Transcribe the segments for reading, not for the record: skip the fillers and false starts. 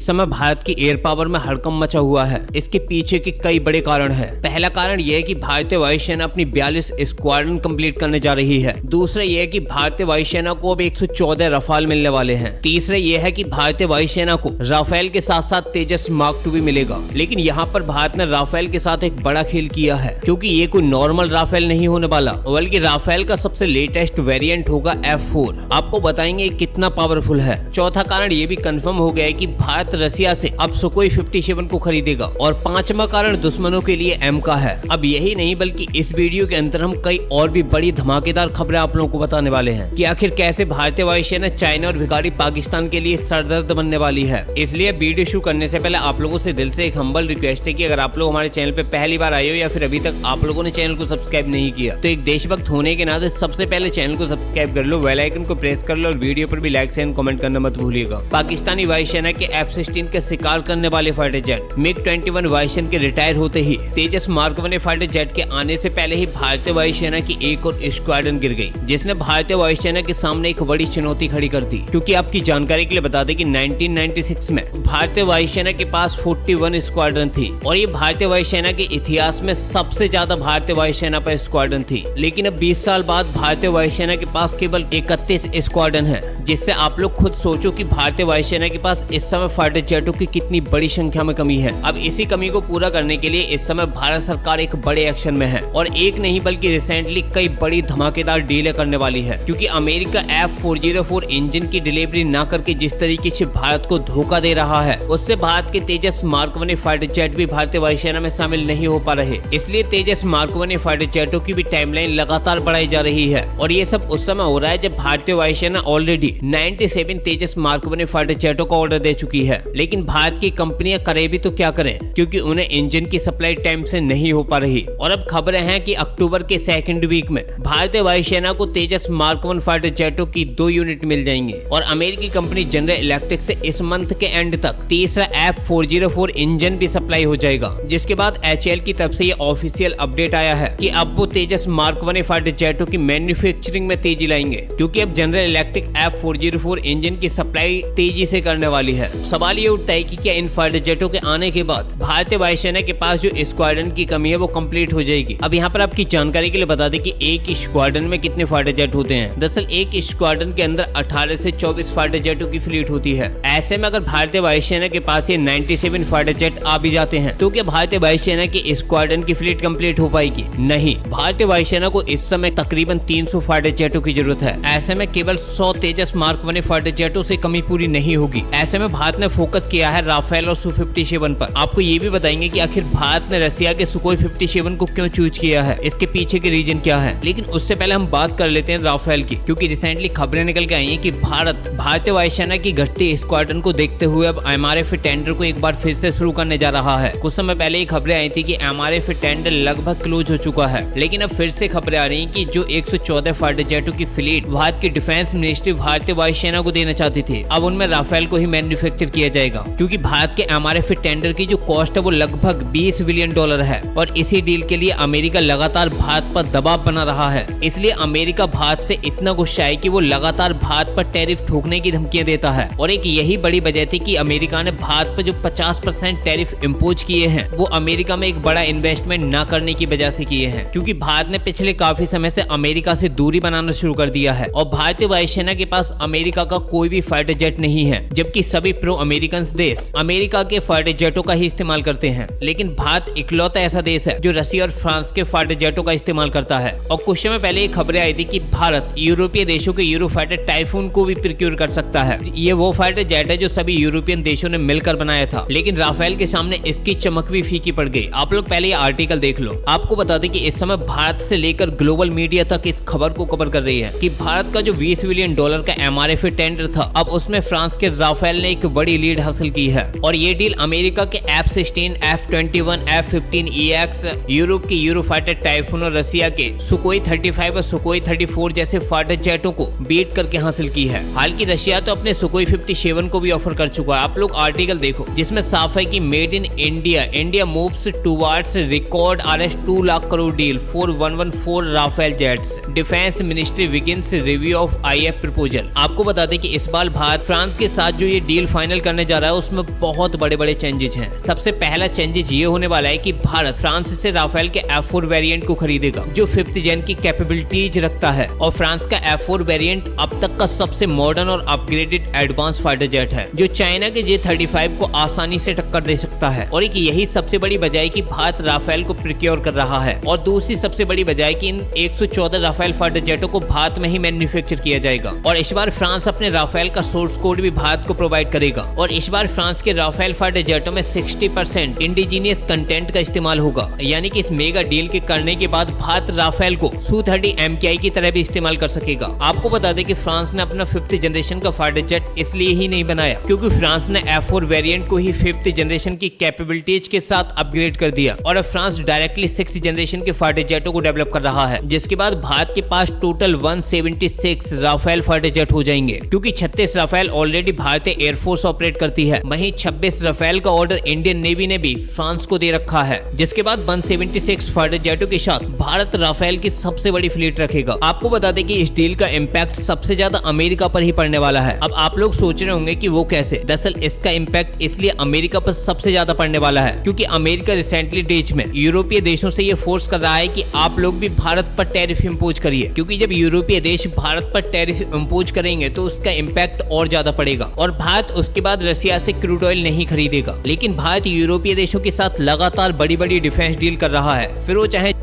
इस समय भारत की एयर पावर में हड़कंप मचा हुआ है। इसके पीछे के कई बड़े कारण हैं। पहला कारण यह है कि भारतीय वायुसेना अपनी 42 स्क्वाड्रन कंप्लीट करने जा रही है। दूसरा यह है कि भारतीय वायुसेना को अब 114 रफाल मिलने वाले हैं। तीसरा यह है कि भारतीय वायुसेना को राफेल के साथ साथ तेजस मार्क 2 भी मिलेगा। लेकिन यहाँ पर भारत ने राफेल के साथ एक बड़ा खेल किया है, क्योंकि ये कोई नॉर्मल राफेल नहीं होने वाला, बल्कि राफेल का सबसे लेटेस्ट वेरिएंट होगा F4। आपको बताएंगे कितना पावरफुल है। चौथा कारण ये भी कंफर्म हो गया है कि भारत रसिया से अब सुकोई 57 को खरीदेगा। और पांचवा कारण दुश्मनों के लिए M का है। अब यही नहीं, बल्कि इस वीडियो के अंदर हम कई और भी बड़ी धमाकेदार खबरें आप लोगों को बताने वाले हैं कि आखिर कैसे भारतीय वायुसेना चाइना और भिखारी पाकिस्तान के लिए सरदर्द बनने वाली है। इसलिए वीडियो शुरू करने से पहले आप लोगों से दिल से एक हम्बल रिक्वेस्ट है कि अगर आप लोग हमारे चैनल पे पहली बार आए हो या फिर अभी तक आप लोगों ने चैनल को सब्सक्राइब नहीं किया, तो एक देशभक्त होने के नाते सबसे पहले चैनल को सब्सक्राइब कर लो, बेल आइकन को प्रेस कर लो और वीडियो पर भी लाइक एंड कमेंट करना मत भूलिएगा। पाकिस्तानी वायुसेना के F-16 के शिकार करने वाले फाइटर जेट MiG-21 वायुसेना के रिटायर होते ही तेजस मार्क 1 फाइटर जेट के आने से पहले ही भारतीय वायुसेना की एक और स्क्वाड्रन गिर गई, जिसने भारतीय वायुसेना के सामने एक बड़ी चुनौती खड़ी कर दी। क्योंकि आपकी जानकारी के लिए बता दें कि 1996 में भारतीय वायुसेना के पास 41 स्क्वाड्रन थी और ये भारतीय वायुसेना के इतिहास में सबसे ज्यादा भारतीय वायुसेना पर स्क्वाड्रन थी। लेकिन अब 20 साल बाद भारतीय वायुसेना के पास केवल 31 स्क्वाड्रन है, जिससे आप लोग खुद सोचो कि भारतीय वायुसेना के पास इस समय फाइटर जेटों की कितनी बड़ी संख्या में कमी है। अब इसी कमी को पूरा करने के लिए इस समय भारत सरकार एक बड़े एक्शन में है और एक नहीं बल्कि रिसेंटली कई बड़ी धमाकेदार डीलें करने वाली है। क्योंकि अमेरिका F-404 इंजन की डिलीवरी न करके जिस तरीके से भारत को धोखा दे रहा है, उससे भारत के तेजस मार्क 1 फाइटर जेट भी भारतीय वायुसेना में शामिल नहीं हो पा रहे। इसलिए तेजस मार्क 1 फाइटर जेटों की भी टाइमलाइन लगातार बढ़ाई जा रही है और ये सब उस समय हो रहा है जब भारतीय वायुसेना ऑलरेडी 97 तेजस मार्क 1 फाइटर जेटों का ऑर्डर दे चुकी है। लेकिन भारत की कंपनियां करे भी तो क्या करें, क्योंकि उन्हें इंजन की सप्लाई टाइम से नहीं हो पा रही। और अब खबरें हैं कि अक्टूबर के सेकंड वीक में भारतीय वायुसेना को तेजस मार्क 1 फाइटर जेटों की 2 यूनिट मिल जाएंगे और अमेरिकी कंपनी जनरल इलेक्ट्रिक से इस मंथ के एंड तक तीसरा F-404 इंजन भी सप्लाई हो जाएगा। जिसके बाद HAL की तरफ से ये ऑफिशियल अपडेट आया है कि अब वो तेजस मार्क 1 फाइटर जेटों की मैन्युफैक्चरिंग में तेजी लाएंगे, क्योंकि अब जनरल इलेक्ट्रिक F-404 इंजन की सप्लाई तेजी से करने वाली है। सवाल ये उठता है कि क्या इन फाइटर जेटों के आने के बाद भारतीय वायुसेना के पास जो स्क्वाड्रन की कमी है वो कंप्लीट हो जाएगी। अब यहाँ पर आपकी जानकारी के लिए बता दें कि एक स्क्वाड्रन में कितने फाइटर जेट होते हैं। दरअसल एक स्क्वाड्रन के अंदर 18 से 24 फाइटर जेटों की फ्लीट होती है। ऐसे में अगर भारतीय वायुसेना के पास ये 97 फाइटर जेट आ भी जाते हैं तो क्या भारतीय वायुसेना की स्क्वाड्रन की फ्लीट कंप्लीट हो पाएगी? नहीं, भारतीय वायुसेना को इस समय तकरीबन 300 फाइटर जेटों की जरूरत है। ऐसे में केवल 100 तेजस मार्क 1 फाइटर जेटों से कमी पूरी नहीं होगी। ऐसे में भारत ने फोकस किया है राफेल और Su-57 पर। आपको ये भी बताएंगे कि आखिर भारत ने रसिया के सुकोई 57 को क्यों चूज किया है, इसके पीछे के रीजन क्या है। लेकिन उससे पहले हम बात कर लेते हैं राफेल की, क्योंकि रिसेंटली खबरें निकल के आई हैं कि भारतीय वायुसेना की घटती स्क्वाड्रन को देखते हुए अब MRF टेंडर को एक बार फिर से शुरू करने जा रहा है। कुछ समय पहले ये खबरें आई थी कि MRF टेंडर लगभग क्लोज हो चुका है, लेकिन अब फिर से खबरें आ रही हैं कि जो 114 फाइटर जेटों की फ्लीट भारत की डिफेंस मिनिस्ट्री भारतीय वायुसेना को देना चाहती थी, अब उनमें राफेल को ही मैन्युफैक्चर किया जाएगा। क्योंकि भारत के MRF टेंडर की जो कॉस्ट है वो लगभग $20 बिलियन है और इसी डील के लिए अमेरिका लगातार भारत पर दबाव बना रहा है। इसलिए अमेरिका भारत से इतना गुस्सा है कि वो लगातार भारत पर टैरिफ ठोकने की धमकियां देता है और एक यही बड़ी वजह थी कि अमेरिका ने भारत पर जो 50% टैरिफ इम्पोज किए हैं वो अमेरिका में एक बड़ा इन्वेस्टमेंट न करने की वजह से किए हैं। क्योंकि भारत ने पिछले काफी समय से अमेरिका से दूरी बनाना शुरू कर दिया है और भारतीय वायुसेना के पास अमेरिका का कोई भी फाइटर जेट नहीं है, जबकि सभी प्रो अमेरिकन देश अमेरिका के फाइटर जेटों का ही इस्तेमाल करते हैं। लेकिन भारत इकलौता ऐसा देश है जो रसिया और फ्रांस के फाइटर जेटों का इस्तेमाल करता है। और कुछ समय पहले ये खबरें आई थी कि भारत यूरोपीय देशों के यूरोफाइटर टाइफून को भी प्रोक्योर कर सकता है। ये वो फाइटर जेट है जो सभी यूरोपियन देशों ने मिलकर बनाया था, लेकिन राफेल के सामने इसकी चमक भी फीकी पड़ गई। आप लोग पहले ये आर्टिकल देख लो। आपको बता दें कि इस समय भारत से लेकर ग्लोबल मीडिया तक इस खबर को कवर कर रही है कि भारत का जो $20 बिलियन का MRF टेंडर था, अब उसमें फ्रांस के राफेल ने एक बड़ी लीड हासिल की है। और ये डील अमेरिका के F-16, F-21, F-15EX, यूरोप के यूरोफाइटर टाइफून और रसिया के सुकोई 35 और सुकोई 34 जैसे फाइटर जेटों को बीट करके हासिल की है। हालांकि रशिया तो अपने सुकोई 57 को भी ऑफर कर चुका है। आप लोग आर्टिकल देखो जिसमें साफ है कि made in India moves towards record $2 lakh crore deal for 114 Rafale jets. Defence ministry begins review of IF proposal. आपको बता दें कि इस बार भारत फ्रांस के साथ जो ये डील फाइनल करने जा रहा है उसमें बहुत बड़े बड़े चेंजेस हैं। सबसे पहला चेंजेस ये होने वाला है कि भारत फ्रांस से राफेल के F4 वेरिएंट को खरीदेगा जो 5th जेन की कैपेबिलिटीज रखता है, और फ्रांस का F4 वेरिएंट अब तक का सबसे मॉडर्न और अपग्रेडेड एडवांस फाइटर जेट है जो चाइना के J-35 को आसानी से टक्कर दे सकता है। और एक यही सबसे बड़ी वजह है कि भारत राफेल को प्रोक्योर कर रहा है, और दूसरी सबसे बड़ी वजह है कि इन 114 राफेल फाइटर जेटों को भारत में ही मैन्युफैक्चर किया जाएगा। और इस बार फ्रांस अपने राफेल का सोर्स कोड भी भारत को प्रोवाइड करेगा, और इस बार फ्रांस के राफेल फाइटर जेटों में 60% इंडिजीनियस कंटेंट का इस्तेमाल होगा। यानी कि इस मेगा डील के करने के बाद भारत राफेल को Su-30 MKI की तरह भी इस्तेमाल कर सकेगा। आपको बता दें कि फ्रांस ने अपना 5th जनरेशन का फाइटर जेट इसलिए ही नहीं बनाया क्योंकि फ्रांस ने F4 वेरिएंट को ही 5th जनरेशन की कैपेबिलिटीज के साथ अपग्रेड कर दिया, और अब फ्रांस डायरेक्टली 6th जनरेशन के फाइटर जेटों को डेवलप कर रहा है, जिसके बाद भारत के पास टोटल 176 राफेल फाइटर जेट हो जाएंगे। क्योंकि 36 राफेल ऑलरेडी भारतीय एयरफोर्स ऑपरेट करती है, वहीं 26 राफेल का ऑर्डर इंडियन नेवी ने भी फ्रांस को दे रखा है, जिसके बाद 176 फाइटर जेटों के साथ भारत राफेल की सबसे बड़ी फ्लीट रखेगा। आपको बता दें कि इस डील का इम्पैक्ट सबसे ज्यादा अमेरिका पर ही पड़ने वाला है। अब आप लोग सोच रहे होंगे कि वो कैसे। दरअसल इसका इम्पैक्ट इसलिए अमेरिका पर सबसे ज्यादा पड़ने वाला है क्योंकि अमेरिका रिसेंटली डेज में यूरोपीय देशों से ये फोर्स कर रहा है कि आप लोग भी भारत पर टैरिफ इम्पोज करिए, क्योंकि जब यूरोपीय देश भारत पर टैरिफ इम्पोज करेंगे तो उसका इम्पैक्ट और ज्यादा पड़ेगा, और भारत उसके बाद रशिया से क्रूड ऑयल नहीं खरीदेगा। लेकिन भारत यूरोपीय देशों के साथ लगातार बड़ी बड़ी डिफेंस डील कर रहा है, फिर वो चाहे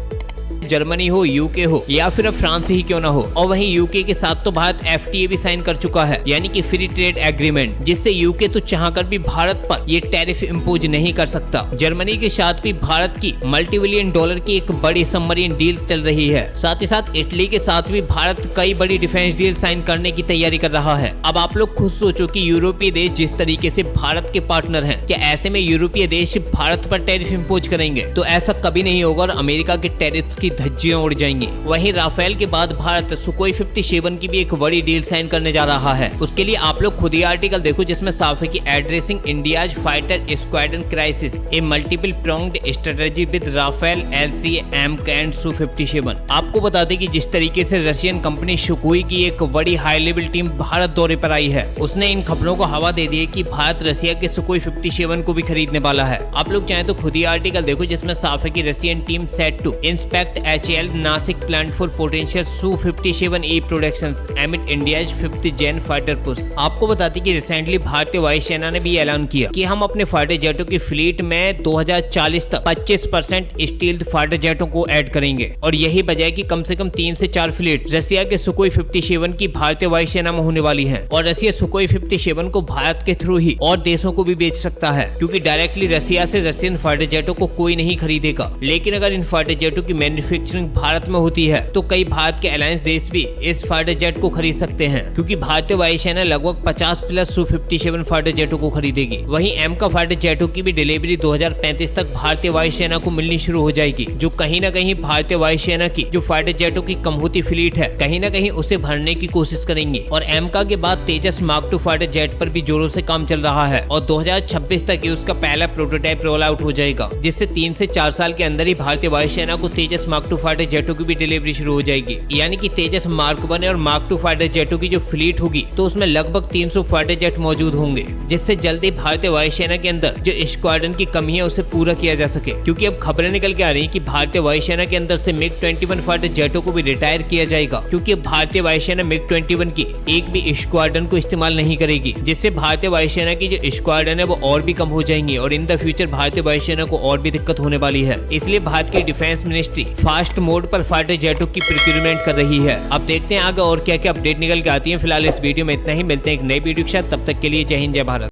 जर्मनी हो, यूके हो या फिर अब फ्रांस ही क्यों ना हो। और वहीं यूके के साथ तो भारत FTA भी साइन कर चुका है, यानी कि फ्री ट्रेड एग्रीमेंट, जिससे यूके तो चाहकर भी भारत पर ये टैरिफ इम्पोज नहीं कर सकता। जर्मनी के साथ भी भारत की $multi-billion की एक बड़ी सबमरीन डील चल रही है। साथ ही साथ इटली के साथ भी भारत कई बड़ी डिफेंस डील साइन करने की तैयारी कर रहा है। अब आप लोग खुद सोचो कि यूरोपीय देश जिस तरीके से भारत के पार्टनर हैं, क्या ऐसे में यूरोपीय देश भारत पर टैरिफ इम्पोज करेंगे? तो ऐसा कभी नहीं होगा और अमेरिका के टैरिफ की धज्जियां उड़ जाएंगी। वहीं राफेल के बाद भारत सुकोई 57 की भी एक बड़ी डील साइन करने जा रहा है। उसके लिए आप लोग खुद ही आर्टिकल देखो, जिसमें साफ है कि addressing India's fighter squadron crisis a multiple pronged strategy with Rafale LCM and Su-57। आपको बता दें कि जिस तरीके से रशियन कंपनी सुकोई की एक बड़ी हाई लेवल टीम भारत दौरे पर आई है, उसने इन खबरों को हवा दे दी है कि भारत रशिया के सुकोई 57 को भी खरीदने वाला है। आप लोग चाहे तो खुद ही आर्टिकल देखो, जिसमें साफ है कि Russian team set to inspect HAL Nashik plant for potential Su-57E productions amid India's 5th gen fighter push. आपको बताती कि रिसेंटली भारतीय वायुसेना ने भी ऐलान किया कि हम अपने फाइटर जेटों की फ्लीट में 2040 तक 25% स्टील्थ फाइटर जेटों को ऐड करेंगे, और यही वजह है कि कम से कम 3 से 4 फ्लीट रशिया के सुकोई 57 की भारतीय वायुसेना में होने वाली है। और रशिया सुकोई 57 को भारत के थ्रू ही और देशों को भी बेच सकता है, क्योंकि डायरेक्टली रशिया से रशियन फाइटर जेटों को कोई नहीं खरीदेगा। लेकिन अगर इन फाइटर जेटों की मैन्युफैक्चरिंग भारत में होती है तो कई भारत के अलायंस देश भी इस फाइटर जेट को खरीद सकते हैं, क्योंकि भारतीय वायुसेना लगभग 50+ Su-57 फाइटर जेटों को खरीदेगी। वहीं M का फाइटर जेटों की भी डिलीवरी 2035 तक भारतीय वायुसेना को मिलनी शुरू हो जाएगी, जो कहीं न कहीं भारतीय वायुसेना की जो फाइटर जेटों की कम होती फ्लीट है कहीं न कहीं उसे भरने की कोशिश करेंगे। और M का के बाद तेजस मार्क 2 फाइटर जेट पर भी जोरों से काम चल रहा है, और 2026 तक ही उसका पहला प्रोटोटाइप रोल आउट हो जाएगा, जिससे 3 से 4 साल के अंदर ही भारतीय वायुसेना को तेजस मार्क 2 फाइटर जेटों की भी डिलीवरी शुरू हो जाएगी। यानी कि तेजस मार्क 1 और मार्क 2 फाइटर जेटों की जो फ्लीट होगी तो उसमें लगभग 300 फाइटर जेट मौजूद होंगे, जिससे जल्दी भारतीय वायुसेना के अंदर जो स्क्वाड्रन की कमी है उसे पूरा किया जा सके। क्योंकि अब खबरें निकल के आ रही है कि भारतीय वायुसेना के अंदर से MiG-21 फाइटर जेटों को भी रिटायर किया जाएगा, क्योंकि भारतीय वायुसेना MiG-21 की एक भी स्क्वाड्रन को इस्तेमाल नहीं करेगी, जिससे भारतीय वायुसेना की जो स्क्वाड्रन है वो और भी कम हो जाएंगी, और इन द फ्यूचर भारतीय वायुसेना को और भी दिक्कत होने वाली है। इसलिए भारत की डिफेंस मिनिस्ट्री फास्ट मोड पर फाइटर जेटों की प्रोक्यूरमेंट कर रही है। अब देखते हैं आगे और क्या क्या अपडेट निकल के आती है। फिलहाल इस वीडियो में इतना ही, मिलते हैं एक नई वीडियो के साथ, तब तक के लिए जय हिंद जय भारत।